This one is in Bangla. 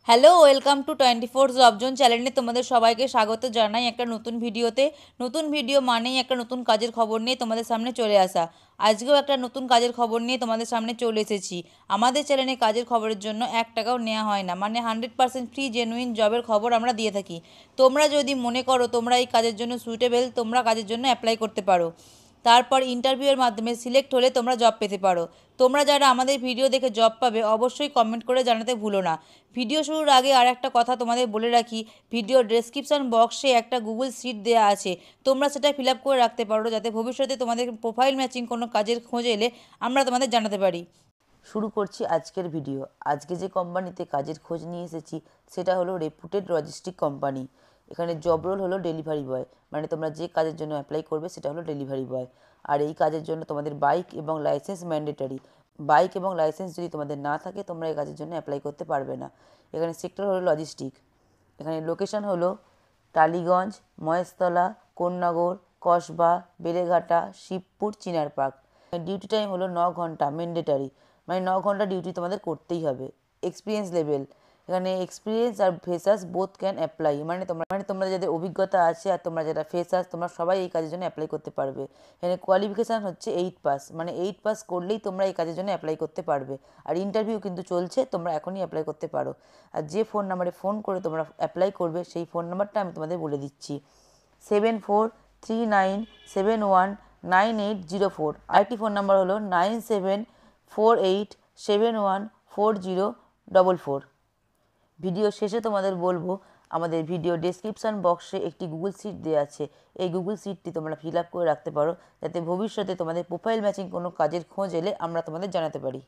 Hello, welcome to 24 job zone চ্যানেলে তোমাদের সবাইকে স্বাগত জানাই একটা নতুন ভিডিওতে। নতুন ভিডিও মানেই একটা নতুন কাজের খবর নিয়ে তোমাদের সামনে চলে আসা। আজকেও একটা নতুন কাজের খবর নিয়ে তোমাদের সামনে চলে এসেছি। আমাদের চ্যানেলে কাজের খবরের জন্য 1 টাকাও নেওয়া হয় না, মানে 100% ফ্রি জেনুইন জবের খবর আমরা দিয়ে থাকি। তোমরা যদি মনে করো তোমরা এই কাজের জন্য সুইটেবল, তোমরা কাজের জন্য অ্যাপ্লাই করতে পারো। তারপর ইন্টারভিউয়ের মাধ্যমে সিলেক্ট হলে তোমরা জব পেতে পারো। তোমরা যারা আমাদের ভিডিও দেখে জব পাবে অবশ্যই কমেন্ট করে জানাতে ভুলো না। ভিডিও শুরুর আগে আর একটা কথা তোমাদের বলে রাখি, ভিডিও ডেসক্রিপশন বক্সে একটা গুগল শিট দেওয়া আছে, তোমরা সেটা ফিল আপ করে রাখতে পারো যাতে ভবিষ্যতে তোমাদের প্রোফাইল ম্যাচিং কোনো কাজের খোঁজ এলে আমরা তোমাদের জানাতে পারি। শুরু করছি আজকের ভিডিও। আজকে যে কোম্পানিতে কাজের খোঁজ নিয়ে এসেছি সেটা হলো রেপুটেড লজিস্টিক কোম্পানি। এখানে জব রোল হলো ডেলিভারি বয়, মানে তোমরা যে কাজের জন্য অ্যাপ্লাই করবে সেটা হলো ডেলিভারি বয়। আর এই কাজের জন্য তোমাদের বাইক এবং লাইসেন্স ম্যান্ডেটরি। বাইক এবং লাইসেন্স যদি তোমাদের না থাকে তোমরা এই কাজের জন্য অ্যাপ্লাই করতে পারবে না। এখানে সেক্টর হলো লজিস্টিক। এখানে লোকেশন হলো টালিগঞ্জ, মহেশতলা, কোন্নগর, কসবা, বেলেঘাটা, শিবপুর, চিনারপাড়। ডিউটি টাইম হলো 9 ঘন্টা ম্যান্ডেটারি, মানে 9 ঘন্টা ডিউটি তোমাদের করতেই হবে। এক্সপিরিয়েন্স লেভেল, এখানে এক্সপিরিয়েন্স আর ফ্রেশার্স বোথ ক্যান অ্যাপ্লাই, মানে তোমরা যাদের অভিজ্ঞতা আছে আর তোমরা যারা ফ্রেশার্স তোমরা সবাই এই কাজের জন্য অ্যাপ্লাই করতে পারবে। এখানে কোয়ালিফিকেশান হচ্ছে 8 পাস, মানে 8 পাস করলেই তোমরা এই কাজের জন্য অ্যাপ্লাই করতে পারবে। আর ইন্টারভিউ কিন্তু চলছে, তোমরা এখনই অ্যাপ্লাই করতে পারো। আর যে ফোন নাম্বারে ফোন করে তোমরা অ্যাপ্লাই করবে সেই ফোন নাম্বারটা আমি তোমাদের বলে দিচ্ছি, 7439719804। আরেকটি ফোন নাম্বার হলো 9748714044। ভিডিও শেষে তোমাদের বলবো আমাদের ভিডিও ডেসক্রিপশান বক্সে একটি গুগল শিট দেওয়া আছে, এই গুগল শিটটি তোমরা ফিল আপ করে রাখতে পারো যাতে ভবিষ্যতে তোমাদের প্রোফাইল ম্যাচিং কোনো কাজের খোঁজ এলে আমরা তোমাদের জানাতে পারি।